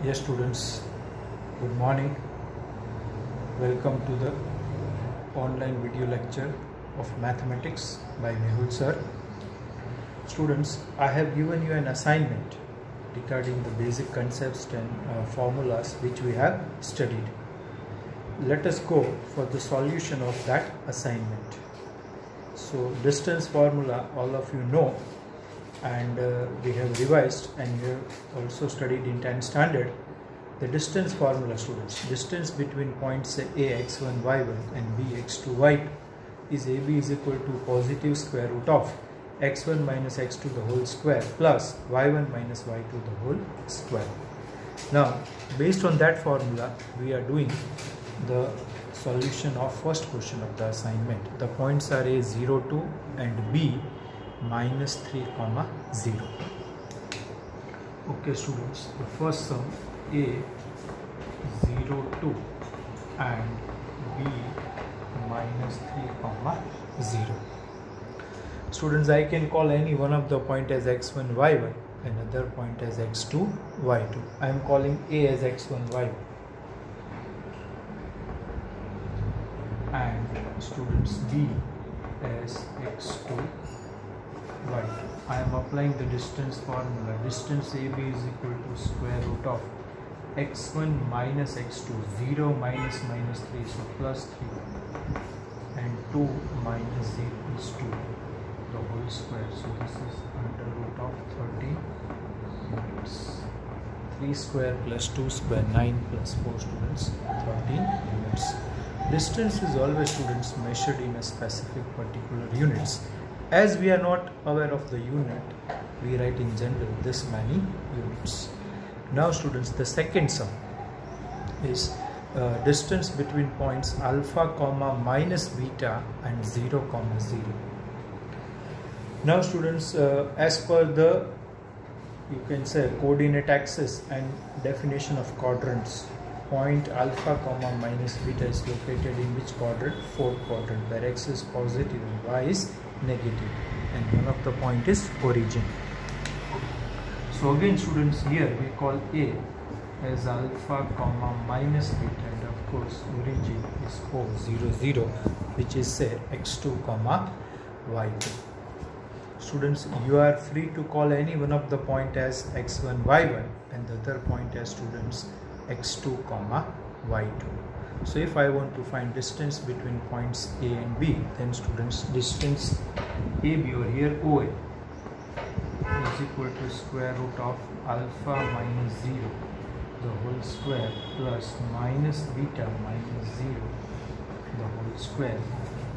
Yes, students, good morning. Welcome to the online video lecture of mathematics by Mehul sir. Students, I have given you an assignment regarding the basic concepts and formulas which we have studied. Let us go for the solution of that assignment. So, distance formula all of you know, and we have revised and we have also studied in 10th standard the distance formula, students. Distance between points A x1 y1 and B x2 y2 is AB is equal to positive square root of x1 minus x2 the whole square plus y1 minus y2 the whole square. Now, based on that formula, we are doing the solution of first question of the assignment. The points are A 0, 2 and B minus 3, 0. Okay, students, the first sum A 0, 2 and B minus 3, 0. Students, I can call any one of the point as x1, y1 and other point as x2, y2. I am calling A as x1, y1 and students B as x2, y2. I am applying the distance formula. Distance AB is equal to square root of x1 minus x2, 0 minus minus 3, so plus 3 and 2 minus 0 is 2, the whole square. So this is under root of 30 units. 3 square plus 2 square, 9 plus 4, students, 13 units. Distance is always, students, measured in a specific particular units. As we are not aware of the unit, we write in general this many units. Now, students, the second sum is distance between points alpha comma minus beta and 0 comma 0. Now, students, as per the, you can say, coordinate axis and definition of quadrants, point alpha comma minus beta is located in which quadrant? Fourth quadrant, where x is positive and y is negative, and one of the point is origin. So again, students, here we call A as alpha comma minus beta, and of course origin is O 0 0, which is say x2 comma y2. Students, you are free to call any one of the point as x1 y1 and the other point as, students, x2 comma y2. So if I want to find distance between points A and B, then, students, distance AB, or here OA, is equal to square root of alpha minus 0 the whole square plus minus beta minus 0 the whole square,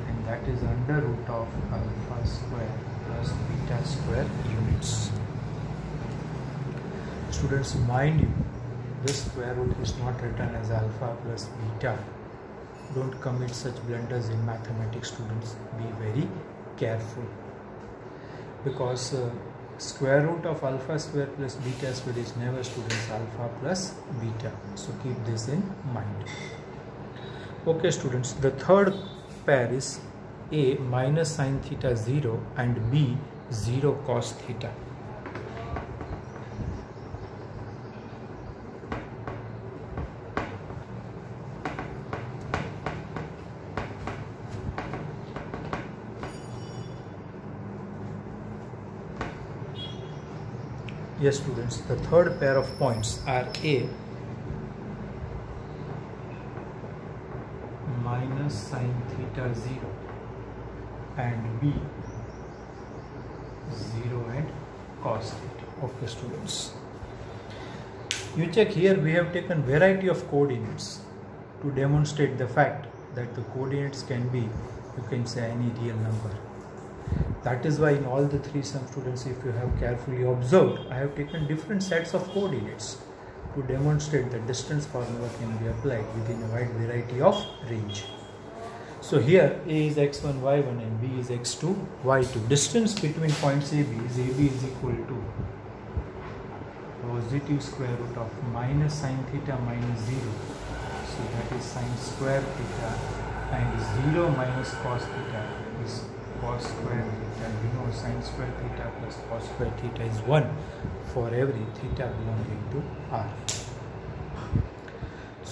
and that is under root of alpha square plus beta square units. Students, mind you, this square root is not written as alpha plus beta. Don't commit such blunders in mathematics, students. Be very careful, because square root of alpha square plus beta square is never, students, alpha plus beta. So keep this in mind. Okay, students, the third pair is A minus sine theta 0 and B 0 cos theta. Yes, students, the third pair of points are A minus sine theta 0 and B 0 and cos theta. Okay, students, you check here, we have taken variety of coordinates to demonstrate the fact that the coordinates can be, you can say, any real number. That is why in all the three sum, students, if you have carefully observed, I have taken different sets of coordinates to demonstrate that distance formula can be applied within a wide variety of range. So here A is x1, y1 and B is x2, y2. Distance between points AB is equal to positive square root of minus sine theta minus 0. So that is sine square theta, and 0 minus cos theta is cos square theta. You know, sin square theta plus cos square theta is 1 for every theta belonging to R.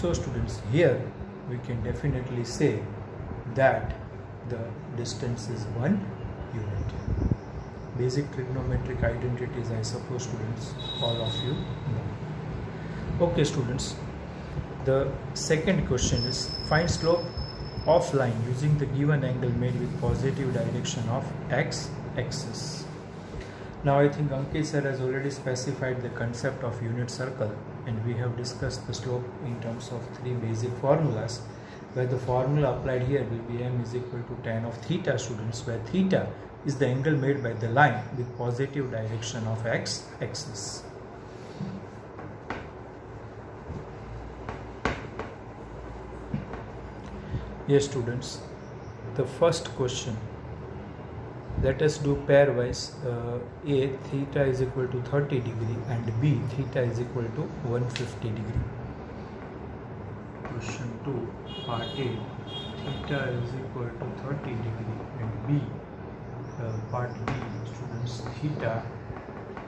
So students, here we can definitely say that the distance is 1 unit. Basic trigonometric identities, I suppose students, all of you know. Okay students, the second question is find slope of line using the given angle made with positive direction of x-axis. Now I think Ankit sir has already specified the concept of unit circle, and we have discussed the slope in terms of 3 basic formulas, where the formula applied here will be m is equal to tan of theta students, where theta is the angle made by the line with positive direction of x-axis. Yes students, the first question, let us do pairwise. A, theta is equal to 30 degree and B, theta is equal to 150 degree. Question 2, part A, theta is equal to 30 degree and B, part B students, theta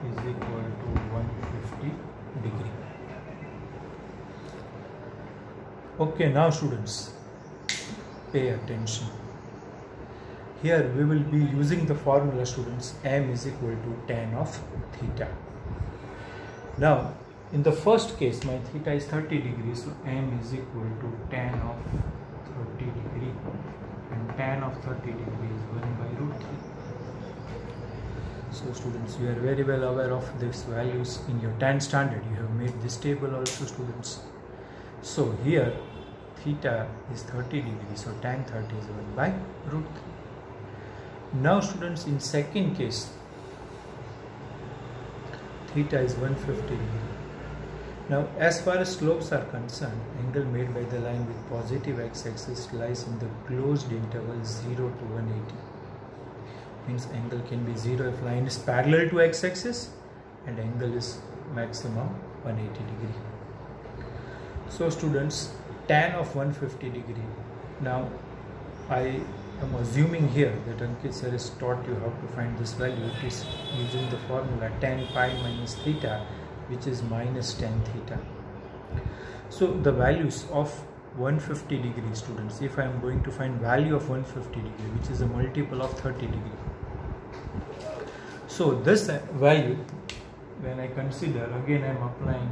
is equal to 150 degree. Okay, now students, pay attention. Here we will be using the formula students, m is equal to tan of theta. Now in the first case my theta is 30 degrees, so m is equal to tan of 30 degree, and tan of 30 degree is 1 by root 3. So students, you are very well aware of these values in your tan standard. You have made this table also students. So here theta is 30 degrees, so tan 30 is 1 by root 3. Now students, in second case, theta is 150 degree. Now as far as slopes are concerned, angle made by the line with positive x-axis lies in the closed interval 0 to 180. Means angle can be 0 if line is parallel to x-axis and angle is maximum 180 degree. So students, tan of 150 degree. Now I am assuming here that Ankit sir has taught you how to find this value. It is using the formula tan pi minus theta, which is minus tan theta. So the values of 150 degree students, if I am going to find value of 150 degree, which is a multiple of 30 degree. So this value, when I consider, again I am applying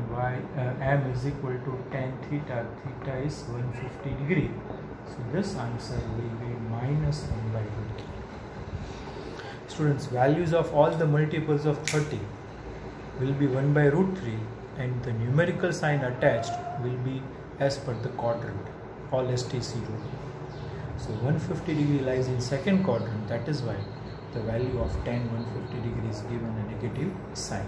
m is equal to tan theta, theta is 150 degree. So this answer will be minus 1 by root 3. Students, values of all the multiples of 30 will be 1 by root 3, and the numerical sign attached will be as per the quadrant, all ST0. So 150 degree lies in second quadrant, that is why the value of tan 150 degree is given a negative sign.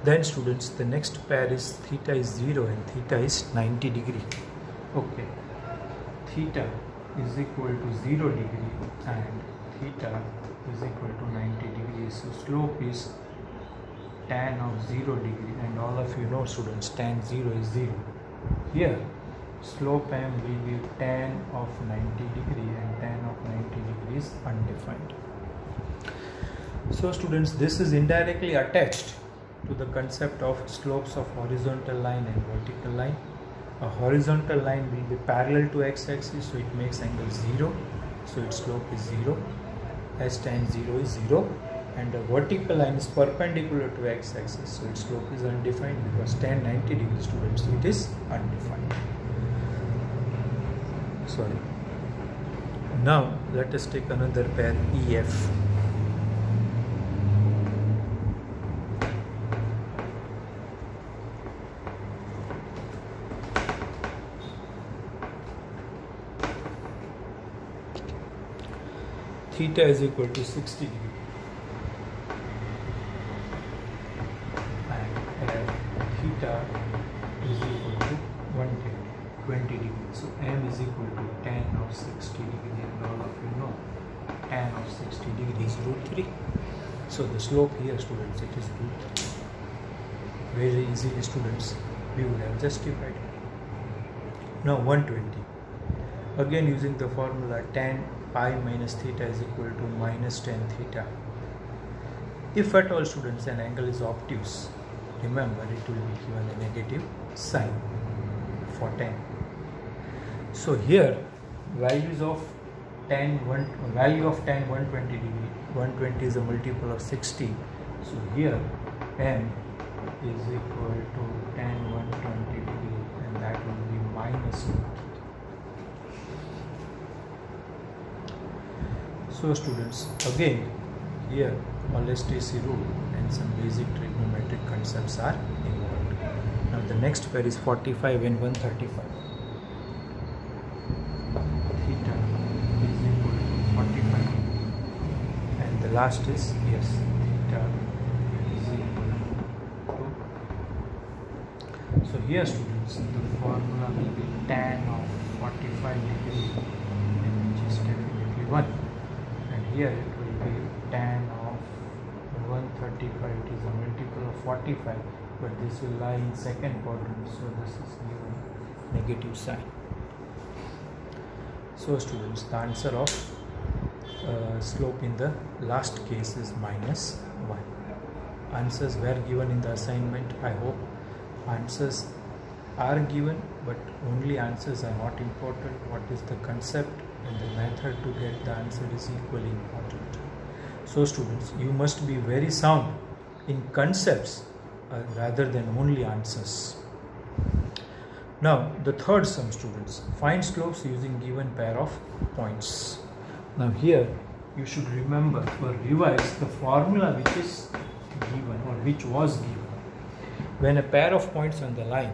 Then students, the next pair is theta is 0 and theta is 90 degree. Okay, theta is equal to 0 degree and theta is equal to 90 degrees. So slope is tan of 0 degree, and all of you know students, tan 0 is 0. Here slope m will be tan of 90 degree, and tan of 90 degree is undefined. So students, this is indirectly attached to the concept of slopes of horizontal line and vertical line. A horizontal line will be parallel to x-axis, so it makes angle 0, so its slope is 0, as tan 0 is 0, and the vertical line is perpendicular to x-axis, so its slope is undefined, because tan 90 degrees students, it is undefined. Sorry. Now let us take another pair, EF. Theta is equal to 60 degree and theta is equal to 120 degree. So m is equal to tan of 60 degree, and all of you know tan of 60 degree is root 3. So the slope here students, it is root 3. Very easily students, we would have justified. Now 120. Again using the formula tan pi minus theta is equal to minus tan theta. If at all students an angle is obtuse, remember it will be given a negative sign. for 10. So here values of value of tan 120 degree, 120 is a multiple of 60. So here m is equal to tan 120 degree, and that will be -2. So students, again here Allen-Stacey rule and some basic trigonometric concepts are involved. Now the next pair is 45 and 135. Theta is equal to 45, and the last is, yes, theta is equal to. So here students, the formula will be tan of 45 degree, which is definitely 1, and here it will be tan of 135. It is a multiple of 45, but this will lie in second quadrant, so this is given negative sign. So students, the answer of slope in the last case is -1. Answers were given in the assignment. I hope answers are given, but only answers are not important. What is the concept and the method to get the answer is equally important. So students, you must be very sound in concepts rather than only answers. Now the third sum, students, find slopes using given pair of points. Now here you should remember or revise the formula which is given or which was given. When a pair of points on the line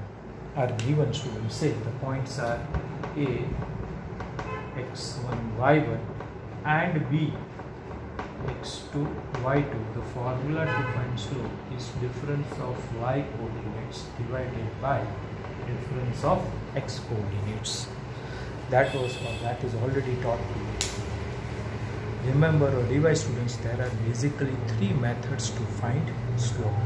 are given, students, say the points are A, x1, y1 and B, x2, y2, the formula to find slope is difference of y coordinates divided by difference of x coordinates. That is already taught to you. Remember or revise, students, there are basically 3 methods to find slope.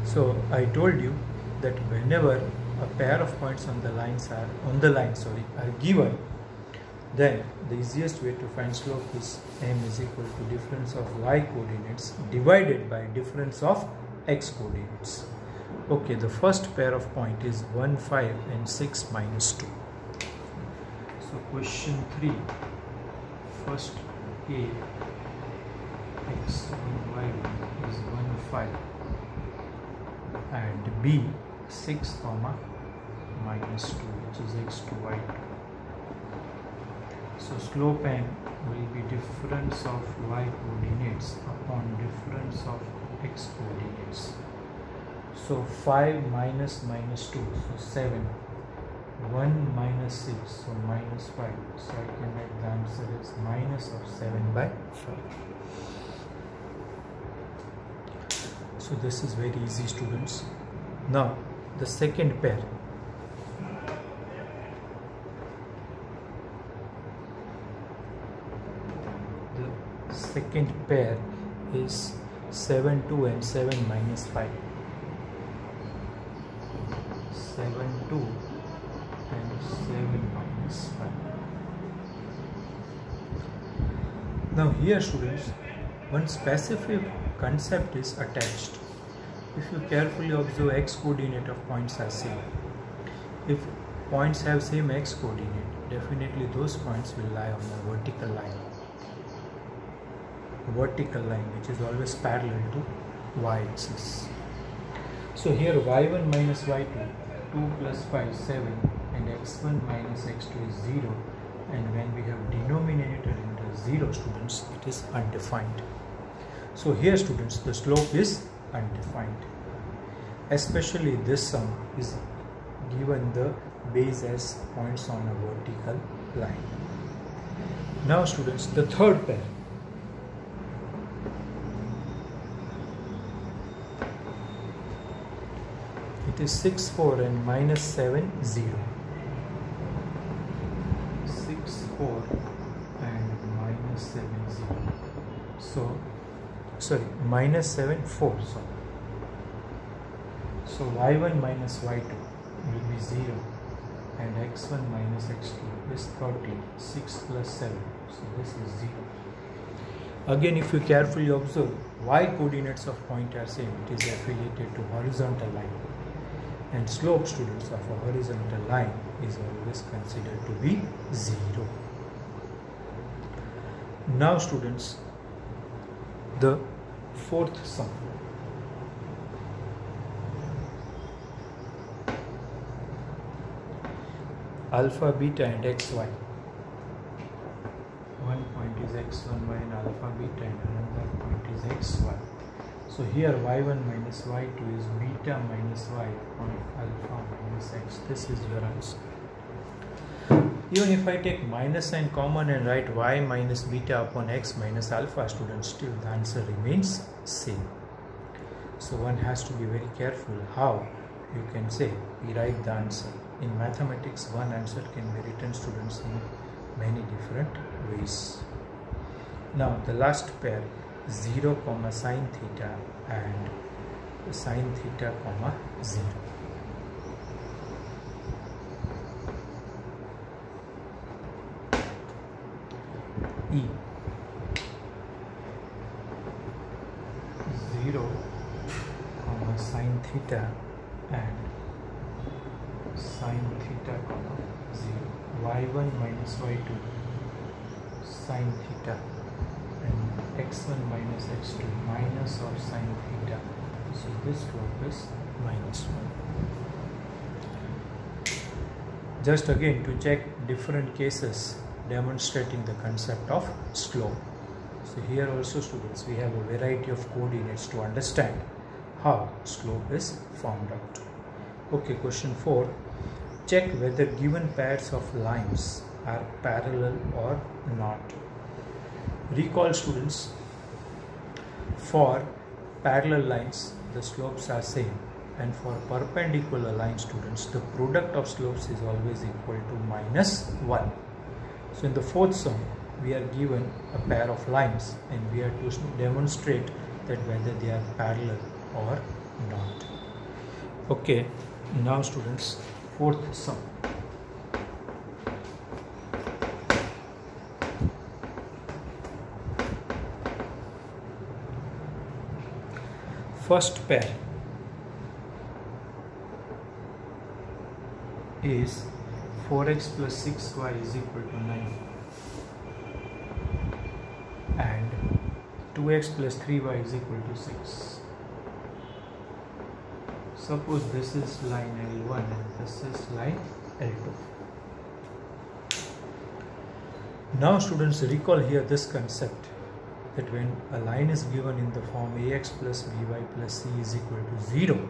So I told you that whenever a pair of points on the line are given, then the easiest way to find slope is m is equal to difference of y coordinates divided by difference of x coordinates. Okay, the first pair of point is 1, 5 and 6, -2. So question 3, first A, x1, y1 is 1, 5 and B, 6, -2, which is x2, y2. So slope m will be difference of y coordinates upon difference of x coordinates. So 5 minus -2, so 7. 1 minus 6, so -5. So I can write the answer is minus of 7/5. So this is very easy, students. Now the second pair. Second pair is 7, 2 and 7, -5. 7, 2 and 7, -5. Now here, students, one specific concept is attached. If you carefully observe, x coordinate of points are same. If points have same x coordinate, definitely those points will lie on the vertical line. Which is always parallel to y-axis. So here y1 minus y2, 2 plus 5, 7, and x1 minus x2 is 0, and when we have denominator in the 0, students, it is undefined. So here, students, the slope is undefined. Especially this sum is given the base as points on a vertical line. Now, students, the third pair. It is 6, 4 and -7, 0. 6, 4 and -7, 0. So, sorry, -7, 4. So y1 minus y2 will be 0 and x1 minus x2 is 30. 6 plus 7. So this is 0. Again, if you carefully observe, y coordinates of point are same. It is affiliated to horizontal line. and slope, students, of a horizontal line is always considered to be 0. Now students, the fourth sum. Alpha, beta and xy. One point is x1, y and alpha, beta, and another point is xy. So here y1 minus y2 is beta minus y upon alpha minus x. This is your answer. Even if I take minus sign common and write y minus beta upon x minus alpha, students, still the answer remains same. So one has to be very careful how you can say we write the answer. In mathematics, one answer can be written, students, in many different ways. Now the last pair, 0 comma sine theta and sine theta comma 0. E 0 comma sine theta and sine theta comma 0. Y1 minus y2 sine theta and x1 minus x2 minus of sine theta. So this slope is minus 1. Just again to check different cases demonstrating the concept of slope. So here also, students, we have a variety of coordinates to understand how slope is found out. Okay, question 4. Check whether given pairs of lines are parallel or not. Recall, students, for parallel lines the slopes are same, and for perpendicular lines, students, the product of slopes is always equal to minus 1. So in the fourth sum, we are given a pair of lines and we are to demonstrate that whether they are parallel or not. Okay, now students, fourth sum. First pair is 4x plus 6y is equal to 9 and 2x plus 3y is equal to 6. Suppose this is line L1 and this is line L2. Now students, recall here this concept that when a line is given in the form ax plus by plus c is equal to 0,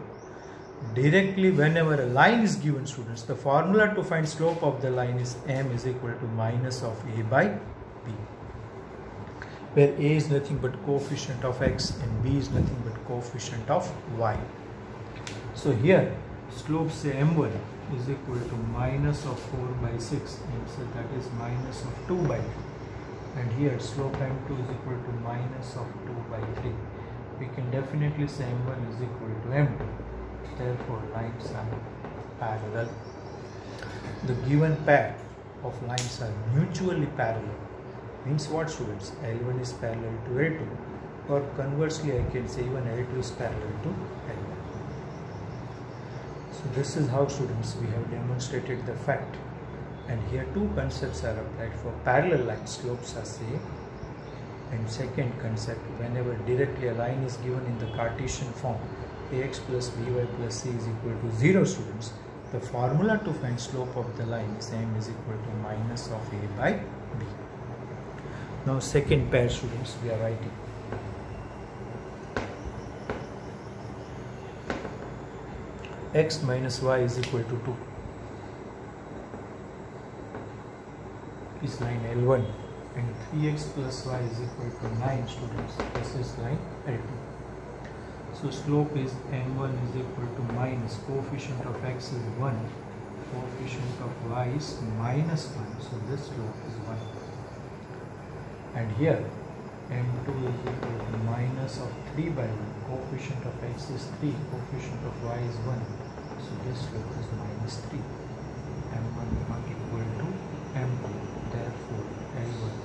directly whenever a line is given, students, the formula to find slope of the line is m is equal to minus of a by b, where a is nothing but coefficient of x and b is nothing but coefficient of y. So here slope say m1 is equal to minus of 4 by 6, and so that is minus of 2 by 3, and here slope m2 is equal to minus of 2 by 3. We can definitely say m1 is equal to m2. Therefore lines are parallel. The given pair of lines are mutually parallel. Means what, students? L1 is parallel to L2, or conversely I can say even L2 is parallel to L1. So this is how, students, we have demonstrated the fact, and here two concepts are applied. For parallel lines, slopes are same, and second concept, whenever directly a line is given in the Cartesian form ax plus by plus c is equal to 0, students, the formula to find slope of the line is m is equal to minus of a by b. Now second pair, students, we are writing x minus y is equal to 2 is line L1, and 3x plus y is equal to 9, students. This is line L2. So slope is m1 is equal to minus coefficient of x is 1, coefficient of y is minus 1. So this slope is 1. And here m2 is equal to minus of 3 by 1, coefficient of x is 3, coefficient of y is 1. So this slope is minus 3. m1 not equal to m2. Therefore L1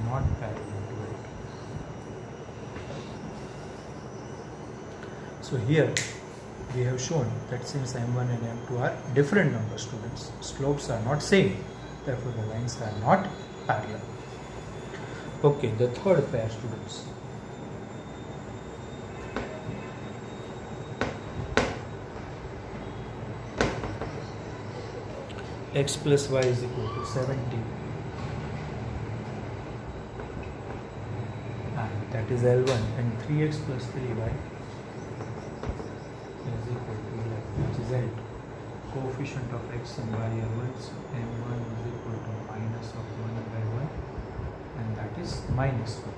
not parallel to L2. So here we have shown that since m1 and m2 are different number students, slopes are not same, therefore the lines are not parallel. Okay, the third pair students. X plus y is equal to 70, and that is L1, and 3x plus 3y is equal to 11, which is L2. Coefficient of x and y are 1, so m1 is equal to minus of 1 by 1, and that is minus 1.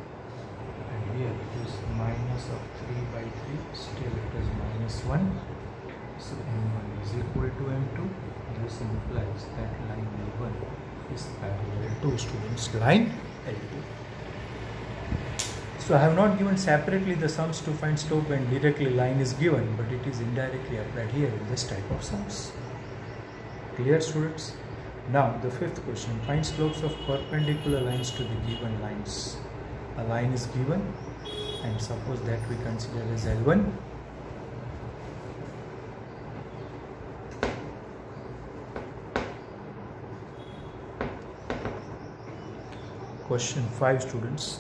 And here it is minus of 3 by 3, still it is minus 1. So m1 is equal to m2. This implies that line L1 is parallel to students line L2. So I have not given separately the sums to find slope when directly line is given, but it is indirectly applied here in this type of sums. Clear students? Now the fifth question, find slopes of perpendicular lines to the given lines. A line is given and suppose that we consider as L1. Question 5 students.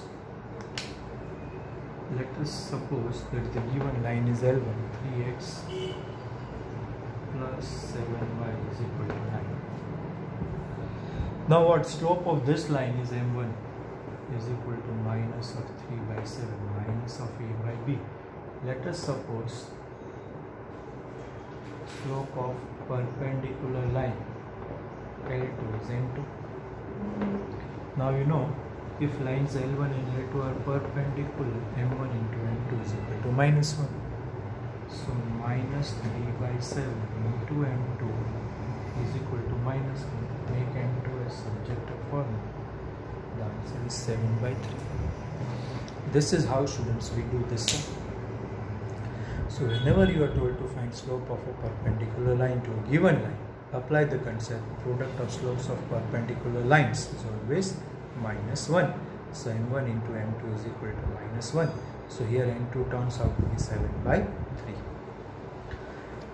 Let us suppose that the given line is L1, 3x plus 7y is equal to 9. Now what slope of this line is m1 is equal to minus of 3 by 7 minus of a by b. Let us suppose slope of perpendicular line L2 is m2. Now you know, if lines L1 and L2 are perpendicular, m1 into m2 is equal to minus 1. So minus 3 by 7 into m2 is equal to minus 1. Make m2 as subjective formula. The answer is 7 by 3. This is how students we do this sum. So whenever you are told to find slope of a perpendicular line to a given line, apply the concept product of slopes of perpendicular lines is always minus 1. So m1 into m2 is equal to minus 1. So here m2 turns out to be 7 by 3.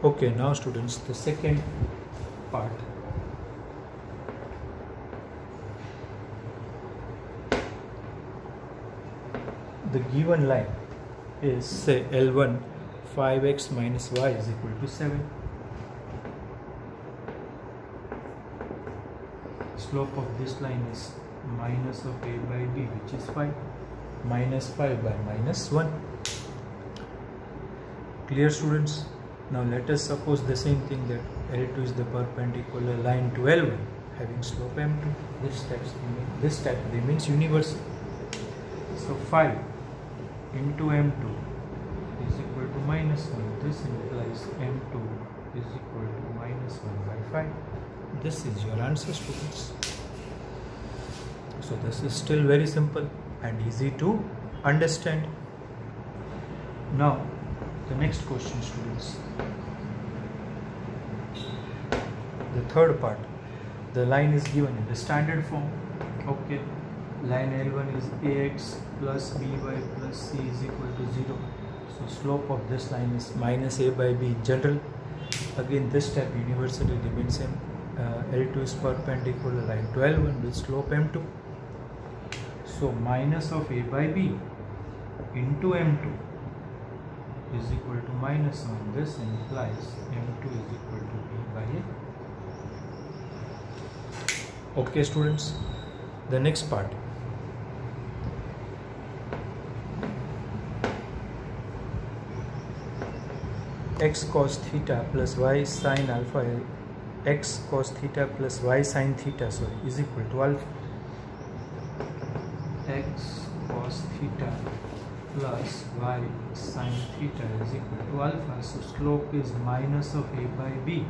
Okay, now students, the second part. The given line is, say, L1, 5x minus y is equal to 7. Slope of this line is minus of a by b, which is 5. Minus 5 by minus 1. Clear students? Now let us suppose the same thing, that L2 is the perpendicular line to L1 having slope m2. This type remains universal. So 5 into m2 is equal to minus 1. This implies m2 is equal to minus 1 by 5. This is your answer, students. So this is still very simple and easy to understand. Now the next question, students. The third part. The line is given in the standard form. Okay. Line L1 is ax plus by plus c is equal to 0. So slope of this line is minus a by b in general. Again, this step universally remains same. L2 is perpendicular line to L1 with slope m2. So minus of a by b into m2 is equal to minus 1. This implies m2 is equal to b by a. Okay, students. The next part. X cos theta plus y sin alpha, x cos theta plus y sin theta, is equal to alpha. X cos theta plus y sin theta is equal to alpha. So slope is minus of a by b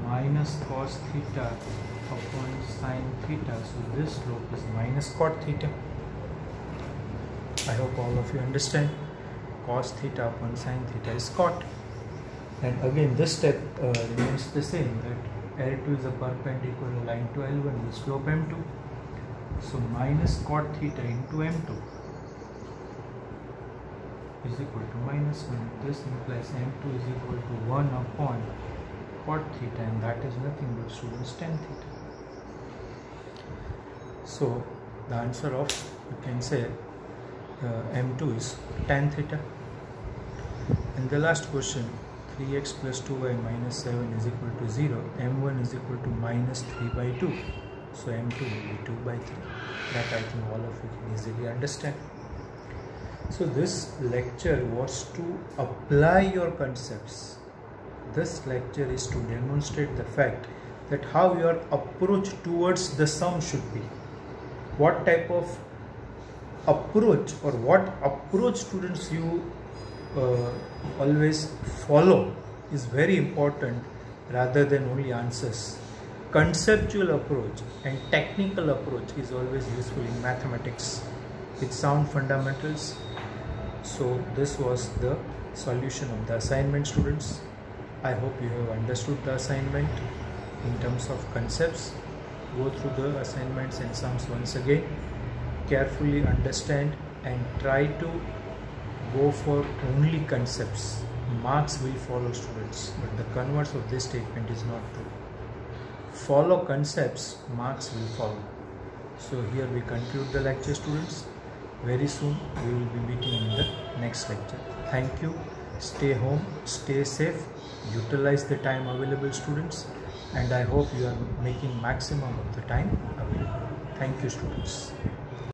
minus cos theta upon sin theta. So this slope is minus cot theta. I hope all of you understand. Cos theta upon sin theta is cot. And again, this step remains the same, that L2 is a perpendicular line to L1 with slope m2. So minus cot theta into m2 is equal to minus 1. This implies m2 is equal to 1 upon cot theta, and that is nothing but students tan theta. So the answer of, you can say, m2 is tan theta. And the last question, 3x plus 2y minus 7 is equal to 0, m1 is equal to minus 3 by 2. So m2 will be 2 by 3. That I think all of you can easily understand. So this lecture was to apply your concepts. This lecture is to demonstrate the fact that how your approach towards the sum should be. What type of approach, or what approach students you always follow is very important rather than only answers. Conceptual approach and technical approach is always useful in mathematics with sound fundamentals. So this was the solution of the assignment, students. I hope you have understood the assignment in terms of concepts. Go through the assignments and sums once again, carefully understand and try to go for only concepts. Marks will follow, students, but the converse of this statement is not true. Follow concepts, marks will follow. So here we conclude the lecture, students. Very soon we will be meeting in the next lecture. Thank you. Stay home, stay safe, utilize the time available, students, and I hope you are making maximum of the time available. Thank you, students.